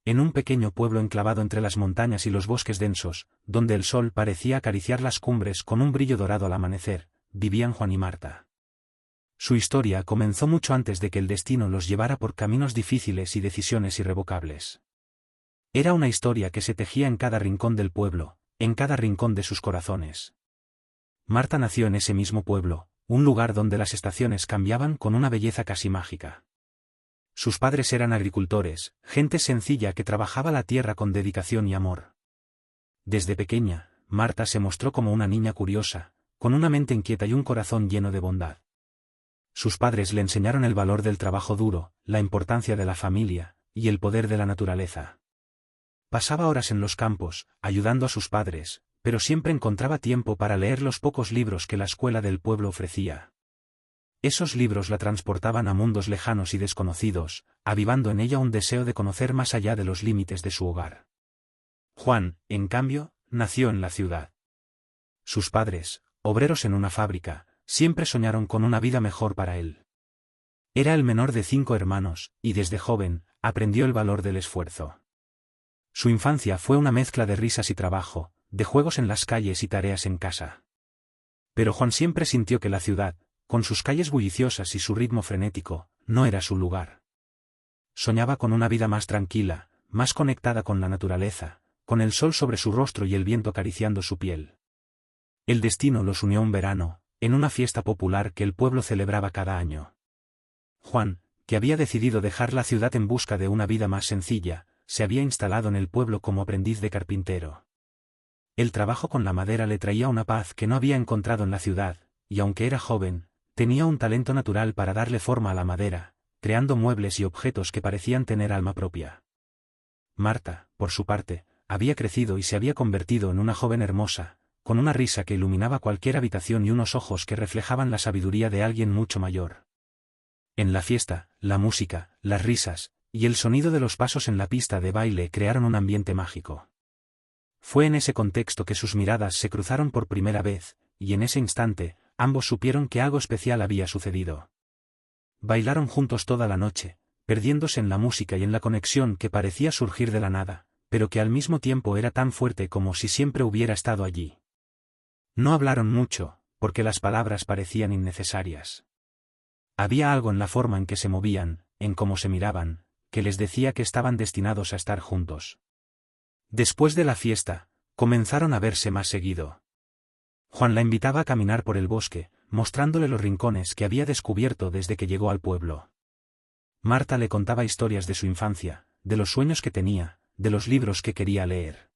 En un pequeño pueblo enclavado entre las montañas y los bosques densos, donde el sol parecía acariciar las cumbres con un brillo dorado al amanecer, vivían Juan y Marta. Su historia comenzó mucho antes de que el destino los llevara por caminos difíciles y decisiones irrevocables. Era una historia que se tejía en cada rincón del pueblo, en cada rincón de sus corazones. Marta nació en ese mismo pueblo, un lugar donde las estaciones cambiaban con una belleza casi mágica. Sus padres eran agricultores, gente sencilla que trabajaba la tierra con dedicación y amor. Desde pequeña, Marta se mostró como una niña curiosa, con una mente inquieta y un corazón lleno de bondad. Sus padres le enseñaron el valor del trabajo duro, la importancia de la familia, y el poder de la naturaleza. Pasaba horas en los campos, ayudando a sus padres, pero siempre encontraba tiempo para leer los pocos libros que la escuela del pueblo ofrecía. Esos libros la transportaban a mundos lejanos y desconocidos, avivando en ella un deseo de conocer más allá de los límites de su hogar. Juan, en cambio, nació en la ciudad. Sus padres, obreros en una fábrica, siempre soñaron con una vida mejor para él. Era el menor de 5 hermanos, y desde joven, aprendió el valor del esfuerzo. Su infancia fue una mezcla de risas y trabajo, de juegos en las calles y tareas en casa. Pero Juan siempre sintió que la ciudad, con sus calles bulliciosas y su ritmo frenético, no era su lugar. Soñaba con una vida más tranquila, más conectada con la naturaleza, con el sol sobre su rostro y el viento acariciando su piel. El destino los unió un verano, en una fiesta popular que el pueblo celebraba cada año. Juan, que había decidido dejar la ciudad en busca de una vida más sencilla, se había instalado en el pueblo como aprendiz de carpintero. El trabajo con la madera le traía una paz que no había encontrado en la ciudad, y aunque era joven, tenía un talento natural para darle forma a la madera, creando muebles y objetos que parecían tener alma propia. Marta, por su parte, había crecido y se había convertido en una joven hermosa, con una risa que iluminaba cualquier habitación y unos ojos que reflejaban la sabiduría de alguien mucho mayor. En la fiesta, la música, las risas, y el sonido de los pasos en la pista de baile crearon un ambiente mágico. Fue en ese contexto que sus miradas se cruzaron por primera vez, y en ese instante, ambos supieron que algo especial había sucedido. Bailaron juntos toda la noche, perdiéndose en la música y en la conexión que parecía surgir de la nada, pero que al mismo tiempo era tan fuerte como si siempre hubiera estado allí. No hablaron mucho, porque las palabras parecían innecesarias. Había algo en la forma en que se movían, en cómo se miraban, que les decía que estaban destinados a estar juntos. Después de la fiesta, comenzaron a verse más seguido. Juan la invitaba a caminar por el bosque, mostrándole los rincones que había descubierto desde que llegó al pueblo. Marta le contaba historias de su infancia, de los sueños que tenía, de los libros que quería leer.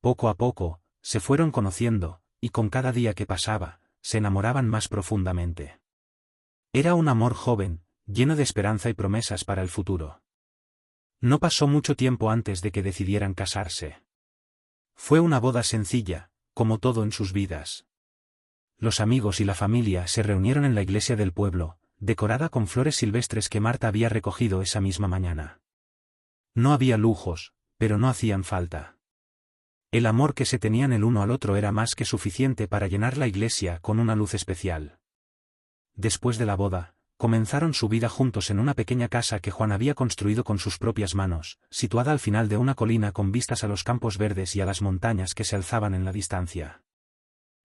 Poco a poco, se fueron conociendo, y con cada día que pasaba, se enamoraban más profundamente. Era un amor joven, lleno de esperanza y promesas para el futuro. No pasó mucho tiempo antes de que decidieran casarse. Fue una boda sencilla, como todo en sus vidas. Los amigos y la familia se reunieron en la iglesia del pueblo, decorada con flores silvestres que Marta había recogido esa misma mañana. No había lujos, pero no hacían falta. El amor que se tenían el uno al otro era más que suficiente para llenar la iglesia con una luz especial. Después de la boda, comenzaron su vida juntos en una pequeña casa que Juan había construido con sus propias manos, situada al final de una colina con vistas a los campos verdes y a las montañas que se alzaban en la distancia.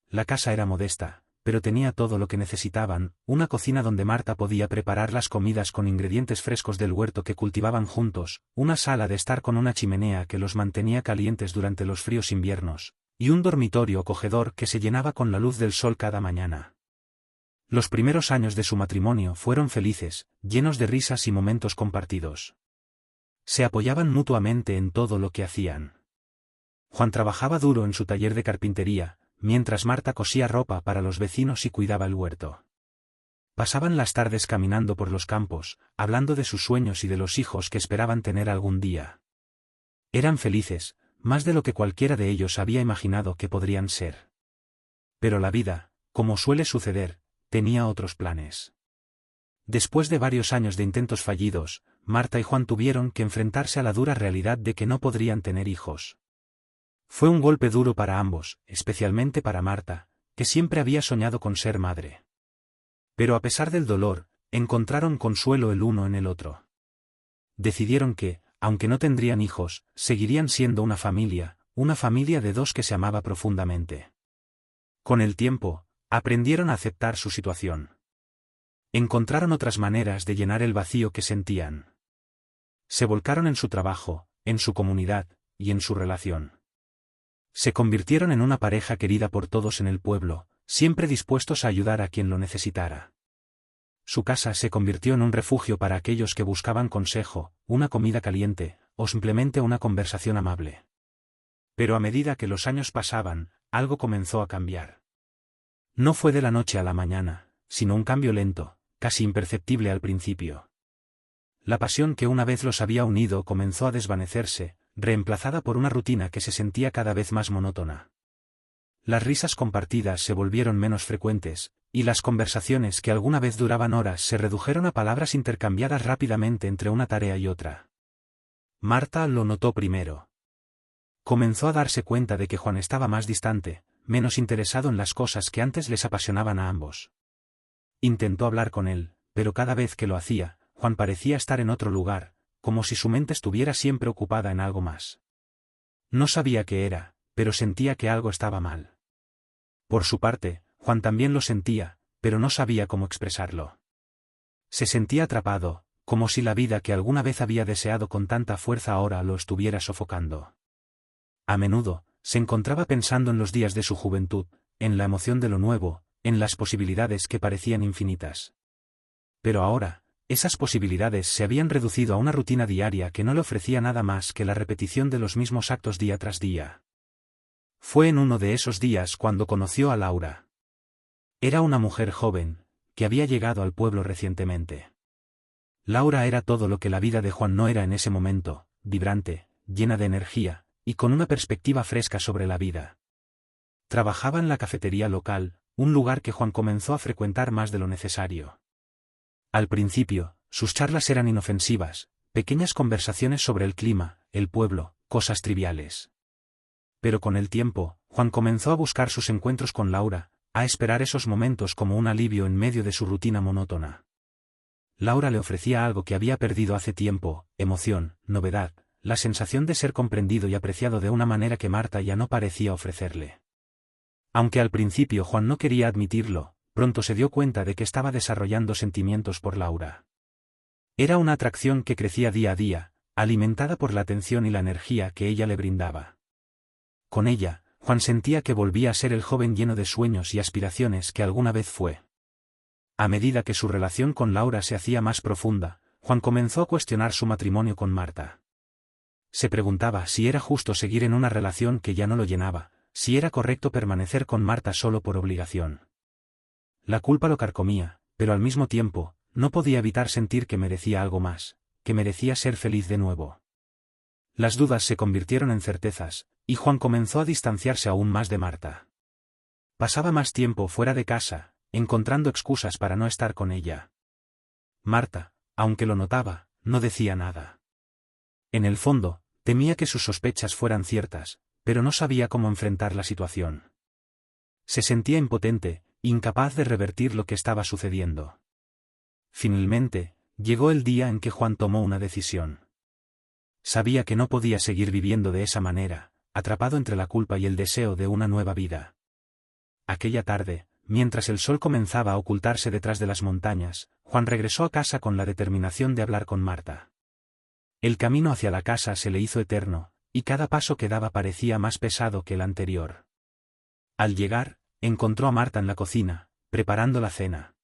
La casa era modesta, pero tenía todo lo que necesitaban, una cocina donde Marta podía preparar las comidas con ingredientes frescos del huerto que cultivaban juntos, una sala de estar con una chimenea que los mantenía calientes durante los fríos inviernos, y un dormitorio acogedor que se llenaba con la luz del sol cada mañana. Los primeros años de su matrimonio fueron felices, llenos de risas y momentos compartidos. Se apoyaban mutuamente en todo lo que hacían. Juan trabajaba duro en su taller de carpintería, mientras Marta cosía ropa para los vecinos y cuidaba el huerto. Pasaban las tardes caminando por los campos, hablando de sus sueños y de los hijos que esperaban tener algún día. Eran felices, más de lo que cualquiera de ellos había imaginado que podrían ser. Pero la vida, como suele suceder, tenía otros planes. Después de varios años de intentos fallidos, Marta y Juan tuvieron que enfrentarse a la dura realidad de que no podrían tener hijos. Fue un golpe duro para ambos, especialmente para Marta, que siempre había soñado con ser madre. Pero a pesar del dolor, encontraron consuelo el uno en el otro. Decidieron que, aunque no tendrían hijos, seguirían siendo una familia de dos que se amaba profundamente. Con el tiempo, aprendieron a aceptar su situación. Encontraron otras maneras de llenar el vacío que sentían. Se volcaron en su trabajo, en su comunidad, y en su relación. Se convirtieron en una pareja querida por todos en el pueblo, siempre dispuestos a ayudar a quien lo necesitara. Su casa se convirtió en un refugio para aquellos que buscaban consejo, una comida caliente, o simplemente una conversación amable. Pero a medida que los años pasaban, algo comenzó a cambiar. No fue de la noche a la mañana, sino un cambio lento, casi imperceptible al principio. La pasión que una vez los había unido comenzó a desvanecerse, reemplazada por una rutina que se sentía cada vez más monótona. Las risas compartidas se volvieron menos frecuentes, y las conversaciones que alguna vez duraban horas se redujeron a palabras intercambiadas rápidamente entre una tarea y otra. Marta lo notó primero. Comenzó a darse cuenta de que Juan estaba más distante, menos interesado en las cosas que antes les apasionaban a ambos. Intentó hablar con él, pero cada vez que lo hacía, Juan parecía estar en otro lugar, como si su mente estuviera siempre ocupada en algo más. No sabía qué era, pero sentía que algo estaba mal. Por su parte, Juan también lo sentía, pero no sabía cómo expresarlo. Se sentía atrapado, como si la vida que alguna vez había deseado con tanta fuerza ahora lo estuviera sofocando. A menudo, se encontraba pensando en los días de su juventud, en la emoción de lo nuevo, en las posibilidades que parecían infinitas. Pero ahora, esas posibilidades se habían reducido a una rutina diaria que no le ofrecía nada más que la repetición de los mismos actos día tras día. Fue en uno de esos días cuando conoció a Laura. Era una mujer joven, que había llegado al pueblo recientemente. Laura era todo lo que la vida de Juan no era en ese momento, vibrante, llena de energía, y con una perspectiva fresca sobre la vida. Trabajaba en la cafetería local, un lugar que Juan comenzó a frecuentar más de lo necesario. Al principio, sus charlas eran inofensivas, pequeñas conversaciones sobre el clima, el pueblo, cosas triviales. Pero con el tiempo, Juan comenzó a buscar sus encuentros con Laura, a esperar esos momentos como un alivio en medio de su rutina monótona. Laura le ofrecía algo que había perdido hace tiempo: emoción, novedad, la sensación de ser comprendido y apreciado de una manera que Marta ya no parecía ofrecerle. Aunque al principio Juan no quería admitirlo, pronto se dio cuenta de que estaba desarrollando sentimientos por Laura. Era una atracción que crecía día a día, alimentada por la atención y la energía que ella le brindaba. Con ella, Juan sentía que volvía a ser el joven lleno de sueños y aspiraciones que alguna vez fue. A medida que su relación con Laura se hacía más profunda, Juan comenzó a cuestionar su matrimonio con Marta. Se preguntaba si era justo seguir en una relación que ya no lo llenaba, si era correcto permanecer con Marta solo por obligación. La culpa lo carcomía, pero al mismo tiempo, no podía evitar sentir que merecía algo más, que merecía ser feliz de nuevo. Las dudas se convirtieron en certezas, y Juan comenzó a distanciarse aún más de Marta. Pasaba más tiempo fuera de casa, encontrando excusas para no estar con ella. Marta, aunque lo notaba, no decía nada. En el fondo, temía que sus sospechas fueran ciertas, pero no sabía cómo enfrentar la situación. Se sentía impotente, incapaz de revertir lo que estaba sucediendo. Finalmente, llegó el día en que Juan tomó una decisión. Sabía que no podía seguir viviendo de esa manera, atrapado entre la culpa y el deseo de una nueva vida. Aquella tarde, mientras el sol comenzaba a ocultarse detrás de las montañas, Juan regresó a casa con la determinación de hablar con Marta. El camino hacia la casa se le hizo eterno, y cada paso que daba parecía más pesado que el anterior. Al llegar, encontró a Marta en la cocina, preparando la cena.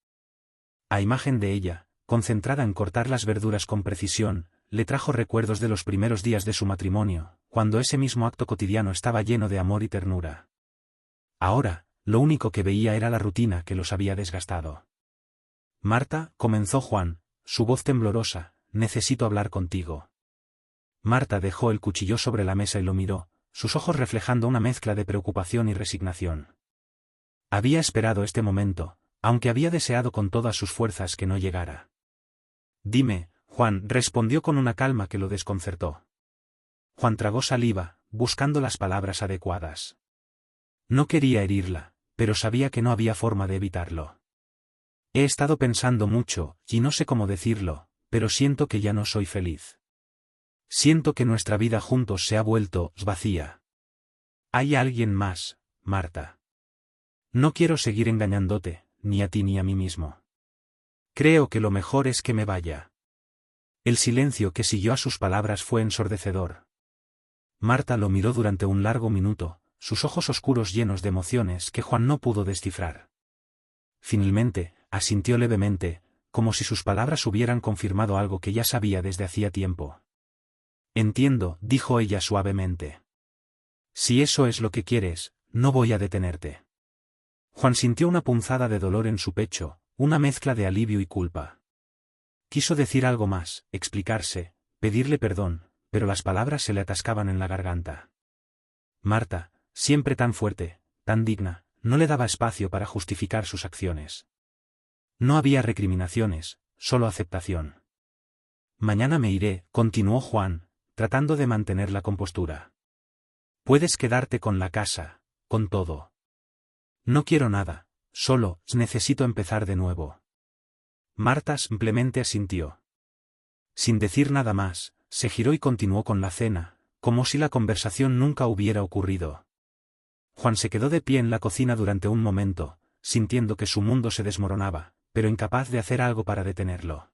A imagen de ella, concentrada en cortar las verduras con precisión, le trajo recuerdos de los primeros días de su matrimonio, cuando ese mismo acto cotidiano estaba lleno de amor y ternura. Ahora, lo único que veía era la rutina que los había desgastado. Marta, comenzó Juan, su voz temblorosa, necesito hablar contigo. Marta dejó el cuchillo sobre la mesa y lo miró, sus ojos reflejando una mezcla de preocupación y resignación. Había esperado este momento, aunque había deseado con todas sus fuerzas que no llegara. Dime, Juan, respondió con una calma que lo desconcertó. Juan tragó saliva, buscando las palabras adecuadas. No quería herirla, pero sabía que no había forma de evitarlo. He estado pensando mucho, y no sé cómo decirlo, pero siento que ya no soy feliz. Siento que nuestra vida juntos se ha vuelto vacía. ¿Hay alguien más, Marta? No quiero seguir engañándote, ni a ti ni a mí mismo. Creo que lo mejor es que me vaya. El silencio que siguió a sus palabras fue ensordecedor. Marta lo miró durante un largo minuto, sus ojos oscuros llenos de emociones que Juan no pudo descifrar. Finalmente, asintió levemente, como si sus palabras hubieran confirmado algo que ya sabía desde hacía tiempo. Entiendo, dijo ella suavemente. Si eso es lo que quieres, no voy a detenerte. Juan sintió una punzada de dolor en su pecho, una mezcla de alivio y culpa. Quiso decir algo más, explicarse, pedirle perdón, pero las palabras se le atascaban en la garganta. Marta, siempre tan fuerte, tan digna, no le daba espacio para justificar sus acciones. No había recriminaciones, solo aceptación. Mañana me iré, continuó Juan, tratando de mantener la compostura. Puedes quedarte con la casa, con todo. No quiero nada, solo necesito empezar de nuevo. Marta simplemente asintió. Sin decir nada más, se giró y continuó con la cena, como si la conversación nunca hubiera ocurrido. Juan se quedó de pie en la cocina durante un momento, sintiendo que su mundo se desmoronaba, pero incapaz de hacer algo para detenerlo.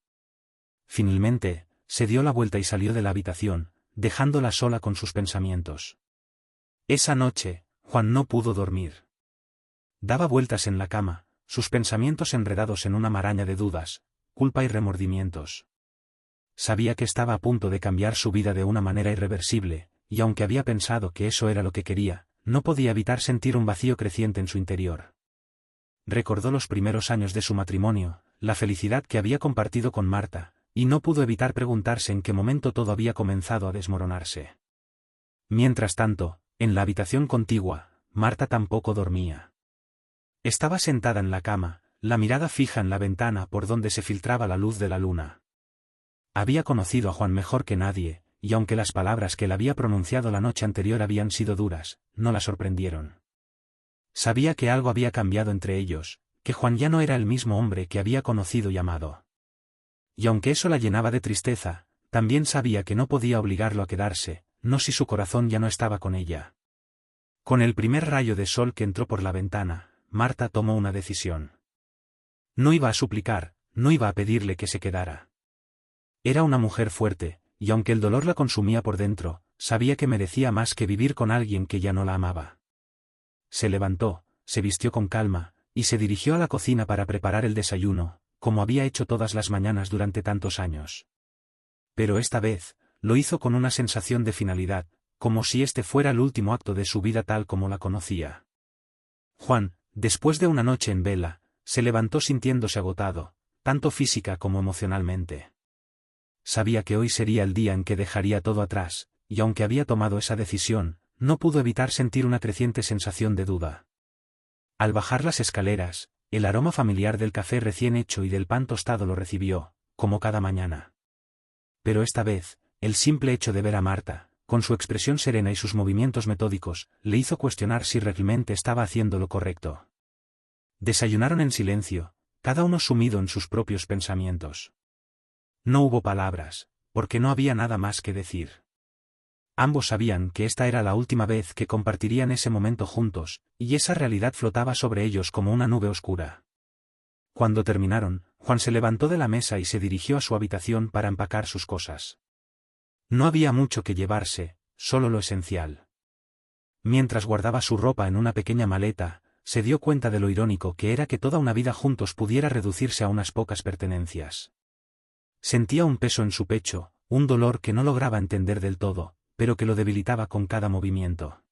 Finalmente, se dio la vuelta y salió de la habitación, dejándola sola con sus pensamientos. Esa noche, Juan no pudo dormir. Daba vueltas en la cama, sus pensamientos enredados en una maraña de dudas, culpa y remordimientos. Sabía que estaba a punto de cambiar su vida de una manera irreversible, y aunque había pensado que eso era lo que quería, no podía evitar sentir un vacío creciente en su interior. Recordó los primeros años de su matrimonio, la felicidad que había compartido con Marta, y no pudo evitar preguntarse en qué momento todo había comenzado a desmoronarse. Mientras tanto, en la habitación contigua, Marta tampoco dormía. Estaba sentada en la cama, la mirada fija en la ventana por donde se filtraba la luz de la luna. Había conocido a Juan mejor que nadie, y aunque las palabras que él había pronunciado la noche anterior habían sido duras, no la sorprendieron. Sabía que algo había cambiado entre ellos, que Juan ya no era el mismo hombre que había conocido y amado. Y aunque eso la llenaba de tristeza, también sabía que no podía obligarlo a quedarse, no si su corazón ya no estaba con ella. Con el primer rayo de sol que entró por la ventana, Marta tomó una decisión. No iba a suplicar, no iba a pedirle que se quedara. Era una mujer fuerte, y aunque el dolor la consumía por dentro, sabía que merecía más que vivir con alguien que ya no la amaba. Se levantó, se vistió con calma, y se dirigió a la cocina para preparar el desayuno, como había hecho todas las mañanas durante tantos años. Pero esta vez, lo hizo con una sensación de finalidad, como si este fuera el último acto de su vida tal como la conocía. Juan, después de una noche en vela, se levantó sintiéndose agotado, tanto física como emocionalmente. Sabía que hoy sería el día en que dejaría todo atrás, y aunque había tomado esa decisión, no pudo evitar sentir una creciente sensación de duda. Al bajar las escaleras, el aroma familiar del café recién hecho y del pan tostado lo recibió, como cada mañana. Pero esta vez, el simple hecho de ver a Marta, con su expresión serena y sus movimientos metódicos, le hizo cuestionar si realmente estaba haciendo lo correcto. Desayunaron en silencio, cada uno sumido en sus propios pensamientos. No hubo palabras, porque no había nada más que decir. Ambos sabían que esta era la última vez que compartirían ese momento juntos, y esa realidad flotaba sobre ellos como una nube oscura. Cuando terminaron, Juan se levantó de la mesa y se dirigió a su habitación para empacar sus cosas. No había mucho que llevarse, solo lo esencial. Mientras guardaba su ropa en una pequeña maleta, se dio cuenta de lo irónico que era que toda una vida juntos pudiera reducirse a unas pocas pertenencias. Sentía un peso en su pecho, un dolor que no lograba entender del todo, pero que lo debilitaba con cada movimiento.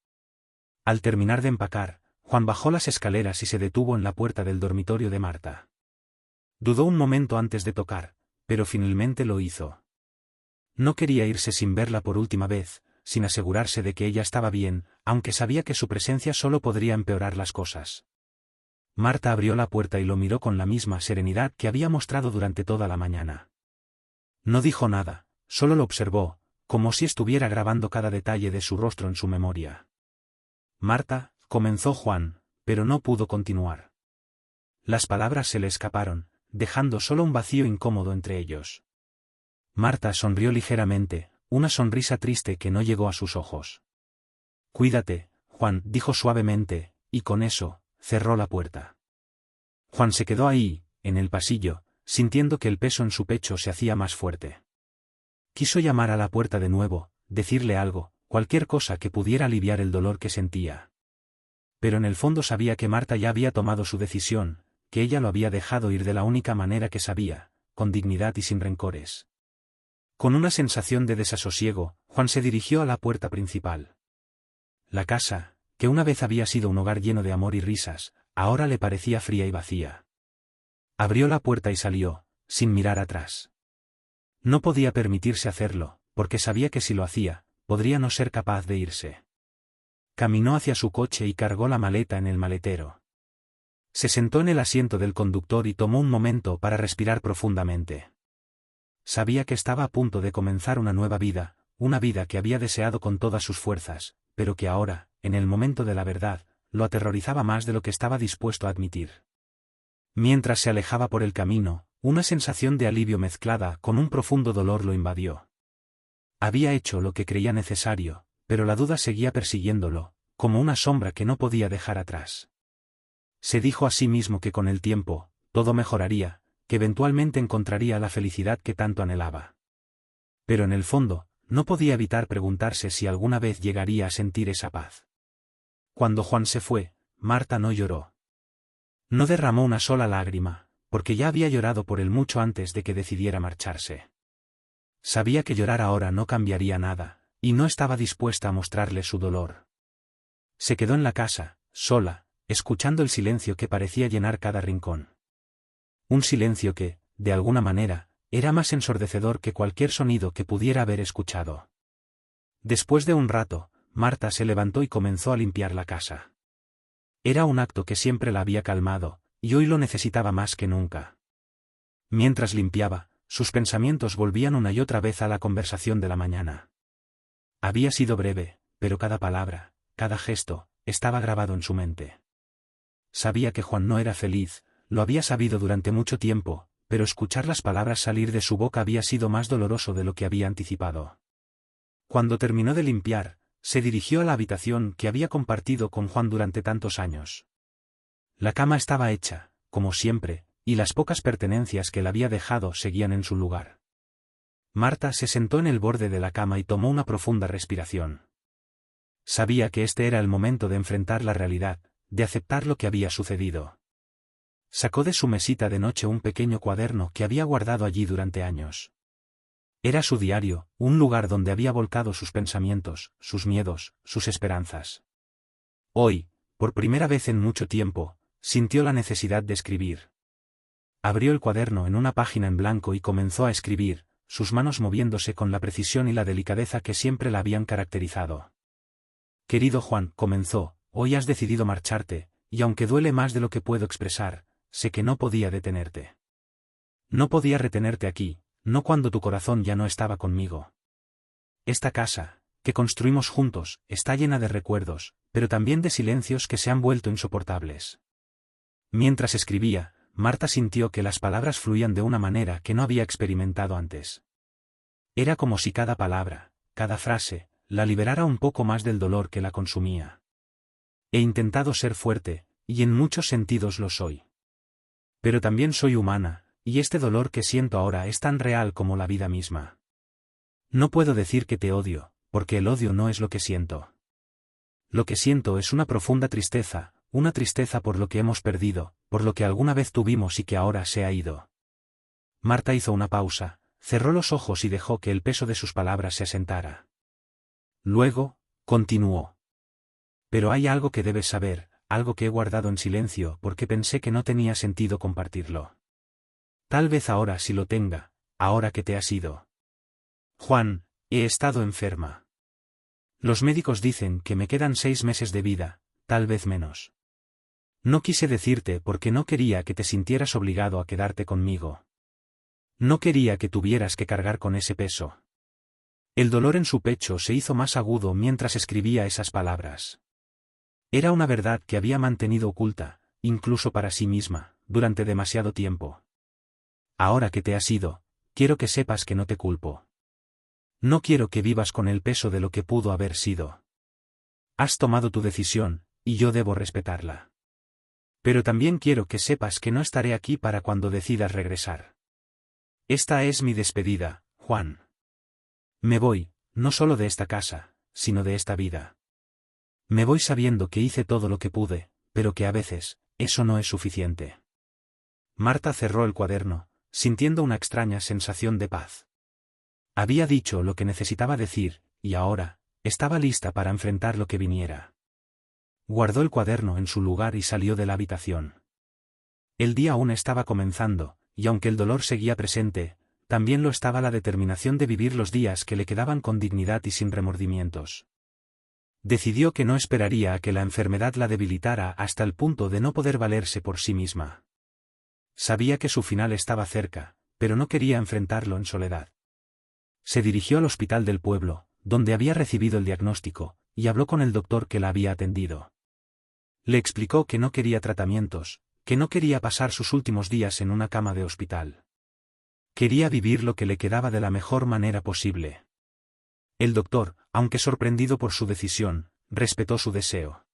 Al terminar de empacar, Juan bajó las escaleras y se detuvo en la puerta del dormitorio de Marta. Dudó un momento antes de tocar, pero finalmente lo hizo. No quería irse sin verla por última vez, sin asegurarse de que ella estaba bien, aunque sabía que su presencia solo podría empeorar las cosas. Marta abrió la puerta y lo miró con la misma serenidad que había mostrado durante toda la mañana. No dijo nada, solo lo observó, como si estuviera grabando cada detalle de su rostro en su memoria. Marta, comenzó Juan, pero no pudo continuar. Las palabras se le escaparon, dejando solo un vacío incómodo entre ellos. Marta sonrió ligeramente, una sonrisa triste que no llegó a sus ojos. Cuídate, Juan, dijo suavemente, y con eso, cerró la puerta. Juan se quedó ahí, en el pasillo, sintiendo que el peso en su pecho se hacía más fuerte. Quiso llamar a la puerta de nuevo, decirle algo, cualquier cosa que pudiera aliviar el dolor que sentía. Pero en el fondo sabía que Marta ya había tomado su decisión, que ella lo había dejado ir de la única manera que sabía, con dignidad y sin rencores. Con una sensación de desasosiego, Juan se dirigió a la puerta principal. La casa, que una vez había sido un hogar lleno de amor y risas, ahora le parecía fría y vacía. Abrió la puerta y salió, sin mirar atrás. No podía permitirse hacerlo, porque sabía que si lo hacía, podría no ser capaz de irse. Caminó hacia su coche y cargó la maleta en el maletero. Se sentó en el asiento del conductor y tomó un momento para respirar profundamente. Sabía que estaba a punto de comenzar una nueva vida, una vida que había deseado con todas sus fuerzas, pero que ahora, en el momento de la verdad, lo aterrorizaba más de lo que estaba dispuesto a admitir. Mientras se alejaba por el camino, una sensación de alivio mezclada con un profundo dolor lo invadió. Había hecho lo que creía necesario, pero la duda seguía persiguiéndolo, como una sombra que no podía dejar atrás. Se dijo a sí mismo que con el tiempo, todo mejoraría, que eventualmente encontraría la felicidad que tanto anhelaba. Pero en el fondo, no podía evitar preguntarse si alguna vez llegaría a sentir esa paz. Cuando Juan se fue, Marta no lloró. No derramó una sola lágrima, porque ya había llorado por él mucho antes de que decidiera marcharse. Sabía que llorar ahora no cambiaría nada, y no estaba dispuesta a mostrarle su dolor. Se quedó en la casa, sola, escuchando el silencio que parecía llenar cada rincón. Un silencio que, de alguna manera, era más ensordecedor que cualquier sonido que pudiera haber escuchado. Después de un rato, Marta se levantó y comenzó a limpiar la casa. Era un acto que siempre la había calmado, y hoy lo necesitaba más que nunca. Mientras limpiaba, sus pensamientos volvían una y otra vez a la conversación de la mañana. Había sido breve, pero cada palabra, cada gesto, estaba grabado en su mente. Sabía que Juan no era feliz, lo había sabido durante mucho tiempo, pero escuchar las palabras salir de su boca había sido más doloroso de lo que había anticipado. Cuando terminó de limpiar, se dirigió a la habitación que había compartido con Juan durante tantos años. La cama estaba hecha, como siempre, y las pocas pertenencias que le había dejado seguían en su lugar. Marta se sentó en el borde de la cama y tomó una profunda respiración. Sabía que este era el momento de enfrentar la realidad, de aceptar lo que había sucedido. Sacó de su mesita de noche un pequeño cuaderno que había guardado allí durante años. Era su diario, un lugar donde había volcado sus pensamientos, sus miedos, sus esperanzas. Hoy, por primera vez en mucho tiempo, sintió la necesidad de escribir. Abrió el cuaderno en una página en blanco y comenzó a escribir, sus manos moviéndose con la precisión y la delicadeza que siempre la habían caracterizado. Querido Juan, comenzó, hoy has decidido marcharte, y aunque duele más de lo que puedo expresar, sé que no podía detenerte. No podía retenerte aquí, no cuando tu corazón ya no estaba conmigo. Esta casa, que construimos juntos, está llena de recuerdos, pero también de silencios que se han vuelto insoportables. Mientras escribía, Marta sintió que las palabras fluían de una manera que no había experimentado antes. Era como si cada palabra, cada frase, la liberara un poco más del dolor que la consumía. He intentado ser fuerte, y en muchos sentidos lo soy. Pero también soy humana, y este dolor que siento ahora es tan real como la vida misma. No puedo decir que te odio, porque el odio no es lo que siento. Lo que siento es una profunda tristeza, una tristeza por lo que hemos perdido, por lo que alguna vez tuvimos y que ahora se ha ido. Marta hizo una pausa, cerró los ojos y dejó que el peso de sus palabras se asentara. Luego, continuó. Pero hay algo que debes saber, algo que he guardado en silencio porque pensé que no tenía sentido compartirlo. Tal vez ahora sí lo tenga, ahora que te has ido. Juan, he estado enferma. Los médicos dicen que me quedan 6 meses de vida, tal vez menos. No quise decirte porque no quería que te sintieras obligado a quedarte conmigo. No quería que tuvieras que cargar con ese peso. El dolor en su pecho se hizo más agudo mientras escribía esas palabras. Era una verdad que había mantenido oculta, incluso para sí misma, durante demasiado tiempo. Ahora que te has ido, quiero que sepas que no te culpo. No quiero que vivas con el peso de lo que pudo haber sido. Has tomado tu decisión, y yo debo respetarla. Pero también quiero que sepas que no estaré aquí para cuando decidas regresar. Esta es mi despedida, Juan. Me voy, no solo de esta casa, sino de esta vida. Me voy sabiendo que hice todo lo que pude, pero que a veces, eso no es suficiente. Marta cerró el cuaderno, sintiendo una extraña sensación de paz. Había dicho lo que necesitaba decir, y ahora, estaba lista para enfrentar lo que viniera. Guardó el cuaderno en su lugar y salió de la habitación. El día aún estaba comenzando, y aunque el dolor seguía presente, también lo estaba la determinación de vivir los días que le quedaban con dignidad y sin remordimientos. Decidió que no esperaría a que la enfermedad la debilitara hasta el punto de no poder valerse por sí misma. Sabía que su final estaba cerca, pero no quería enfrentarlo en soledad. Se dirigió al hospital del pueblo, donde había recibido el diagnóstico, y habló con el doctor que la había atendido. Le explicó que no quería tratamientos, que no quería pasar sus últimos días en una cama de hospital. Quería vivir lo que le quedaba de la mejor manera posible. El doctor, aunque sorprendido por su decisión, respetó su deseo.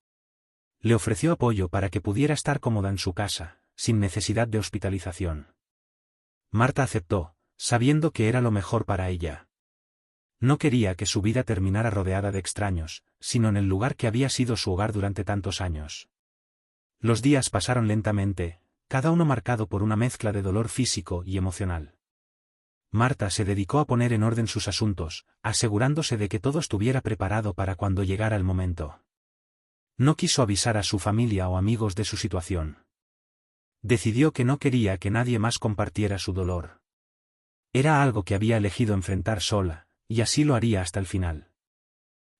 Le ofreció apoyo para que pudiera estar cómoda en su casa, sin necesidad de hospitalización. Marta aceptó, sabiendo que era lo mejor para ella. No quería que su vida terminara rodeada de extraños, sino en el lugar que había sido su hogar durante tantos años. Los días pasaron lentamente, cada uno marcado por una mezcla de dolor físico y emocional. Marta se dedicó a poner en orden sus asuntos, asegurándose de que todo estuviera preparado para cuando llegara el momento. No quiso avisar a su familia o amigos de su situación. Decidió que no quería que nadie más compartiera su dolor. Era algo que había elegido enfrentar sola, y así lo haría hasta el final.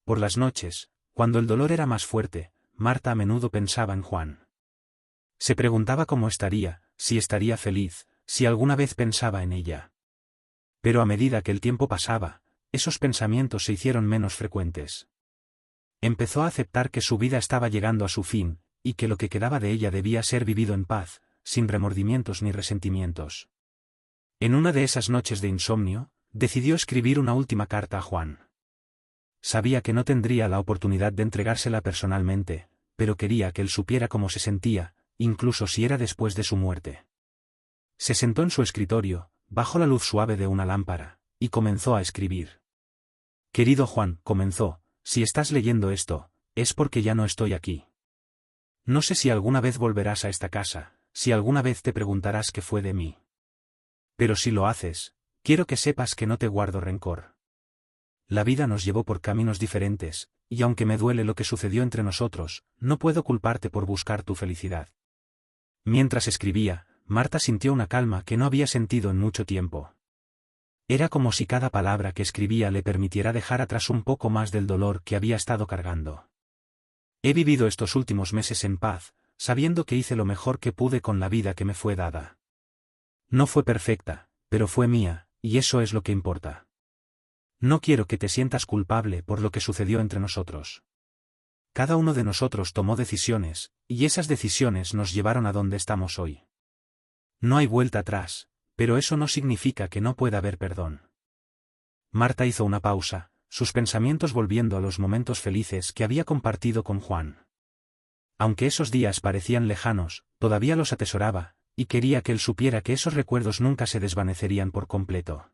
Por las noches, cuando el dolor era más fuerte, Marta a menudo pensaba en Juan. Se preguntaba cómo estaría, si estaría feliz, si alguna vez pensaba en ella. Pero a medida que el tiempo pasaba, esos pensamientos se hicieron menos frecuentes. Empezó a aceptar que su vida estaba llegando a su fin, y que lo que quedaba de ella debía ser vivido en paz, sin remordimientos ni resentimientos. En una de esas noches de insomnio, decidió escribir una última carta a Juan. Sabía que no tendría la oportunidad de entregársela personalmente, pero quería que él supiera cómo se sentía, incluso si era después de su muerte. Se sentó en su escritorio, bajo la luz suave de una lámpara, y comenzó a escribir. Querido Juan, comenzó, si estás leyendo esto, es porque ya no estoy aquí. No sé si alguna vez volverás a esta casa, si alguna vez te preguntarás qué fue de mí. Pero si lo haces, quiero que sepas que no te guardo rencor. La vida nos llevó por caminos diferentes, y aunque me duele lo que sucedió entre nosotros, no puedo culparte por buscar tu felicidad. Mientras escribía, Marta sintió una calma que no había sentido en mucho tiempo. Era como si cada palabra que escribía le permitiera dejar atrás un poco más del dolor que había estado cargando. He vivido estos últimos meses en paz, sabiendo que hice lo mejor que pude con la vida que me fue dada. No fue perfecta, pero fue mía, y eso es lo que importa. No quiero que te sientas culpable por lo que sucedió entre nosotros. Cada uno de nosotros tomó decisiones, y esas decisiones nos llevaron a donde estamos hoy. No hay vuelta atrás, pero eso no significa que no pueda haber perdón. Marta hizo una pausa, sus pensamientos volviendo a los momentos felices que había compartido con Juan. Aunque esos días parecían lejanos, todavía los atesoraba, y quería que él supiera que esos recuerdos nunca se desvanecerían por completo.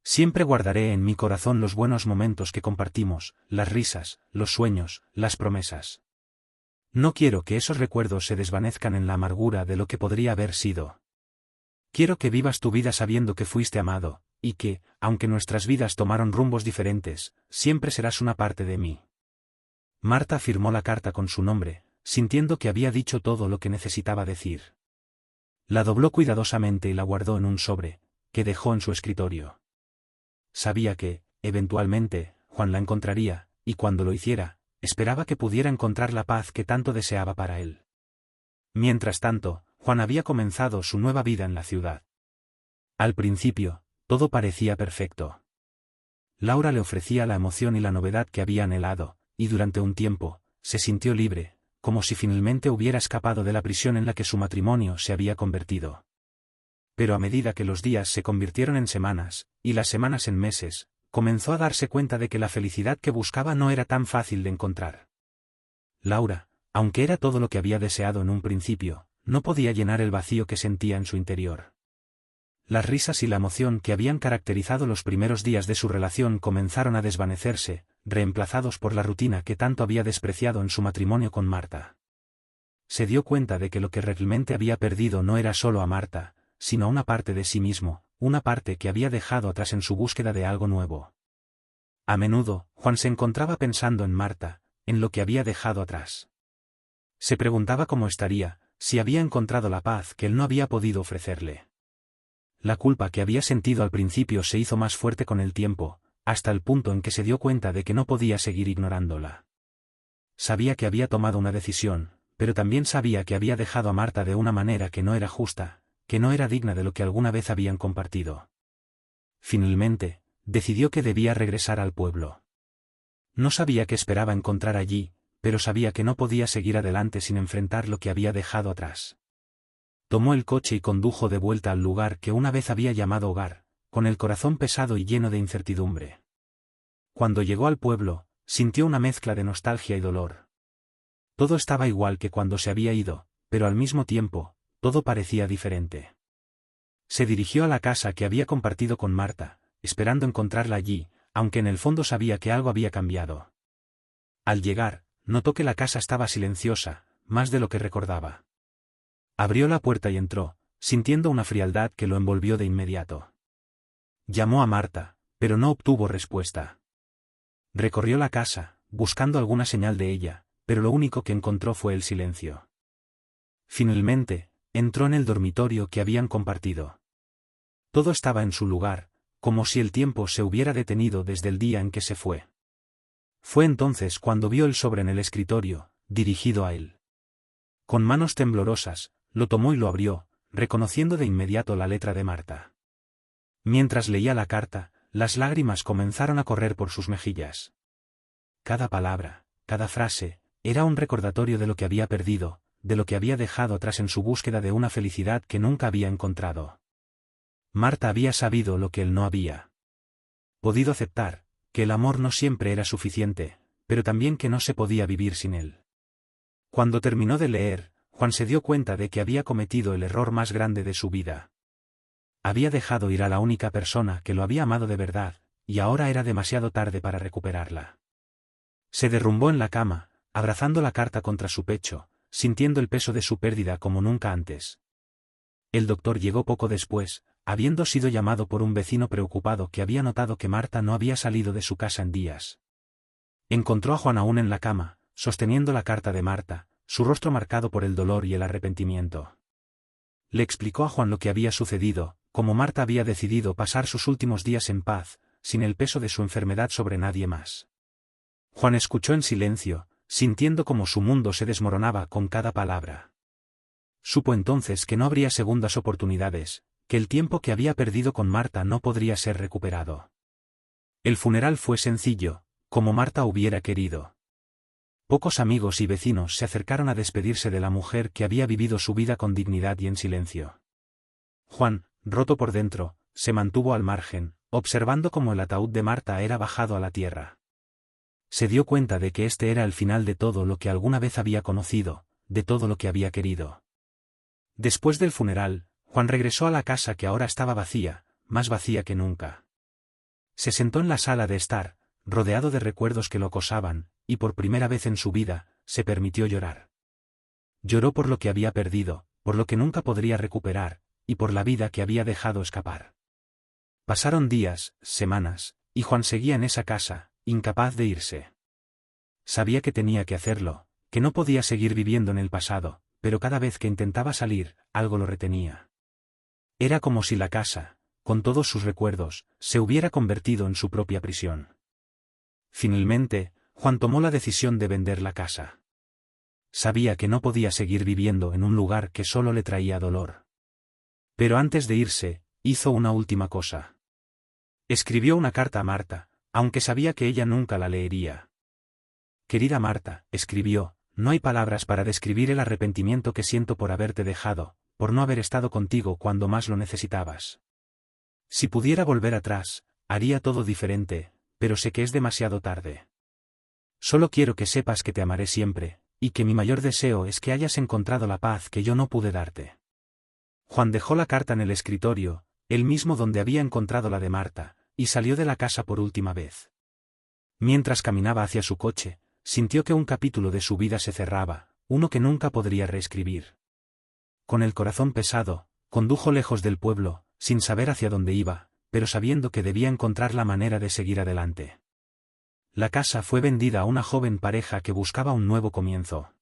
Siempre guardaré en mi corazón los buenos momentos que compartimos, las risas, los sueños, las promesas. No quiero que esos recuerdos se desvanezcan en la amargura de lo que podría haber sido. Quiero que vivas tu vida sabiendo que fuiste amado, y que, aunque nuestras vidas tomaron rumbos diferentes, siempre serás una parte de mí. Marta firmó la carta con su nombre, sintiendo que había dicho todo lo que necesitaba decir. La dobló cuidadosamente y la guardó en un sobre, que dejó en su escritorio. Sabía que, eventualmente, Juan la encontraría, y cuando lo hiciera, esperaba que pudiera encontrar la paz que tanto deseaba para él. Mientras tanto, Juan había comenzado su nueva vida en la ciudad. Al principio, todo parecía perfecto. Laura le ofrecía la emoción y la novedad que había anhelado, y durante un tiempo, se sintió libre, como si finalmente hubiera escapado de la prisión en la que su matrimonio se había convertido. Pero a medida que los días se convirtieron en semanas, y las semanas en meses, comenzó a darse cuenta de que la felicidad que buscaba no era tan fácil de encontrar. Laura, aunque era todo lo que había deseado en un principio, no podía llenar el vacío que sentía en su interior. Las risas y la emoción que habían caracterizado los primeros días de su relación comenzaron a desvanecerse, reemplazados por la rutina que tanto había despreciado en su matrimonio con Marta. Se dio cuenta de que lo que realmente había perdido no era solo a Marta, sino una parte de sí mismo, una parte que había dejado atrás en su búsqueda de algo nuevo. A menudo, Juan se encontraba pensando en Marta, en lo que había dejado atrás. Se preguntaba cómo estaría, si había encontrado la paz que él no había podido ofrecerle. La culpa que había sentido al principio se hizo más fuerte con el tiempo, hasta el punto en que se dio cuenta de que no podía seguir ignorándola. Sabía que había tomado una decisión, pero también sabía que había dejado a Marta de una manera que no era justa, que no era digna de lo que alguna vez habían compartido. Finalmente, decidió que debía regresar al pueblo. No sabía qué esperaba encontrar allí, pero sabía que no podía seguir adelante sin enfrentar lo que había dejado atrás. Tomó el coche y condujo de vuelta al lugar que una vez había llamado hogar, con el corazón pesado y lleno de incertidumbre. Cuando llegó al pueblo, sintió una mezcla de nostalgia y dolor. Todo estaba igual que cuando se había ido, pero al mismo tiempo, todo parecía diferente. Se dirigió a la casa que había compartido con Marta, esperando encontrarla allí, aunque en el fondo sabía que algo había cambiado. Al llegar, notó que la casa estaba silenciosa, más de lo que recordaba. Abrió la puerta y entró, sintiendo una frialdad que lo envolvió de inmediato. Llamó a Marta, pero no obtuvo respuesta. Recorrió la casa, buscando alguna señal de ella, pero lo único que encontró fue el silencio. Finalmente, entró en el dormitorio que habían compartido. Todo estaba en su lugar, como si el tiempo se hubiera detenido desde el día en que se fue. Fue entonces cuando vio el sobre en el escritorio, dirigido a él. Con manos temblorosas, lo tomó y lo abrió, reconociendo de inmediato la letra de Marta. Mientras leía la carta, las lágrimas comenzaron a correr por sus mejillas. Cada palabra, cada frase, era un recordatorio de lo que había perdido, de lo que había dejado atrás en su búsqueda de una felicidad que nunca había encontrado. Marta había sabido lo que él no había podido aceptar, que el amor no siempre era suficiente, pero también que no se podía vivir sin él. Cuando terminó de leer, Juan se dio cuenta de que había cometido el error más grande de su vida. Había dejado ir a la única persona que lo había amado de verdad, y ahora era demasiado tarde para recuperarla. Se derrumbó en la cama, abrazando la carta contra su pecho, sintiendo el peso de su pérdida como nunca antes. El doctor llegó poco después, habiendo sido llamado por un vecino preocupado que había notado que Marta no había salido de su casa en días. Encontró a Juan aún en la cama, sosteniendo la carta de Marta, su rostro marcado por el dolor y el arrepentimiento. Le explicó a Juan lo que había sucedido, cómo Marta había decidido pasar sus últimos días en paz, sin el peso de su enfermedad sobre nadie más. Juan escuchó en silencio, sintiendo cómo su mundo se desmoronaba con cada palabra. Supo entonces que no habría segundas oportunidades, que el tiempo que había perdido con Marta no podría ser recuperado. El funeral fue sencillo, como Marta hubiera querido. Pocos amigos y vecinos se acercaron a despedirse de la mujer que había vivido su vida con dignidad y en silencio. Juan, roto por dentro, se mantuvo al margen, observando cómo el ataúd de Marta era bajado a la tierra. Se dio cuenta de que este era el final de todo lo que alguna vez había conocido, de todo lo que había querido. Después del funeral, Juan regresó a la casa que ahora estaba vacía, más vacía que nunca. Se sentó en la sala de estar, rodeado de recuerdos que lo acosaban, y por primera vez en su vida, se permitió llorar. Lloró por lo que había perdido, por lo que nunca podría recuperar, y por la vida que había dejado escapar. Pasaron días, semanas, y Juan seguía en esa casa, incapaz de irse. Sabía que tenía que hacerlo, que no podía seguir viviendo en el pasado, pero cada vez que intentaba salir, algo lo retenía. Era como si la casa, con todos sus recuerdos, se hubiera convertido en su propia prisión. Finalmente, Juan tomó la decisión de vender la casa. Sabía que no podía seguir viviendo en un lugar que solo le traía dolor. Pero antes de irse, hizo una última cosa. Escribió una carta a Marta, aunque sabía que ella nunca la leería. Querida Marta, escribió, no hay palabras para describir el arrepentimiento que siento por haberte dejado, por no haber estado contigo cuando más lo necesitabas. Si pudiera volver atrás, haría todo diferente, pero sé que es demasiado tarde. Solo quiero que sepas que te amaré siempre, y que mi mayor deseo es que hayas encontrado la paz que yo no pude darte. Juan dejó la carta en el escritorio, el mismo donde había encontrado la de Marta, y salió de la casa por última vez. Mientras caminaba hacia su coche, sintió que un capítulo de su vida se cerraba, uno que nunca podría reescribir. Con el corazón pesado, condujo lejos del pueblo, sin saber hacia dónde iba, pero sabiendo que debía encontrar la manera de seguir adelante. La casa fue vendida a una joven pareja que buscaba un nuevo comienzo.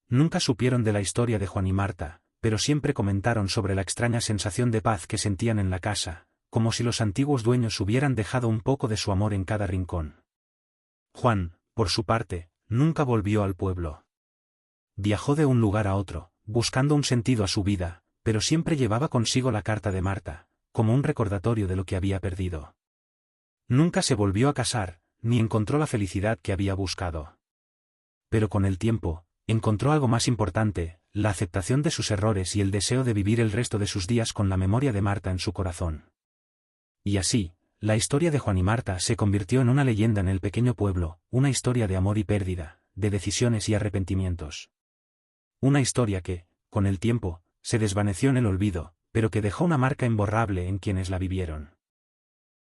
Nunca supieron de la historia de Juan y Marta, pero siempre comentaron sobre la extraña sensación de paz que sentían en la casa, como si los antiguos dueños hubieran dejado un poco de su amor en cada rincón. Juan, por su parte, nunca volvió al pueblo. Viajó de un lugar a otro, buscando un sentido a su vida, pero siempre llevaba consigo la carta de Marta, como un recordatorio de lo que había perdido. Nunca se volvió a casar, ni encontró la felicidad que había buscado. Pero con el tiempo, encontró algo más importante, la aceptación de sus errores y el deseo de vivir el resto de sus días con la memoria de Marta en su corazón. Y así, la historia de Juan y Marta se convirtió en una leyenda en el pequeño pueblo, una historia de amor y pérdida, de decisiones y arrepentimientos. Una historia que, con el tiempo, se desvaneció en el olvido, pero que dejó una marca imborrable en quienes la vivieron.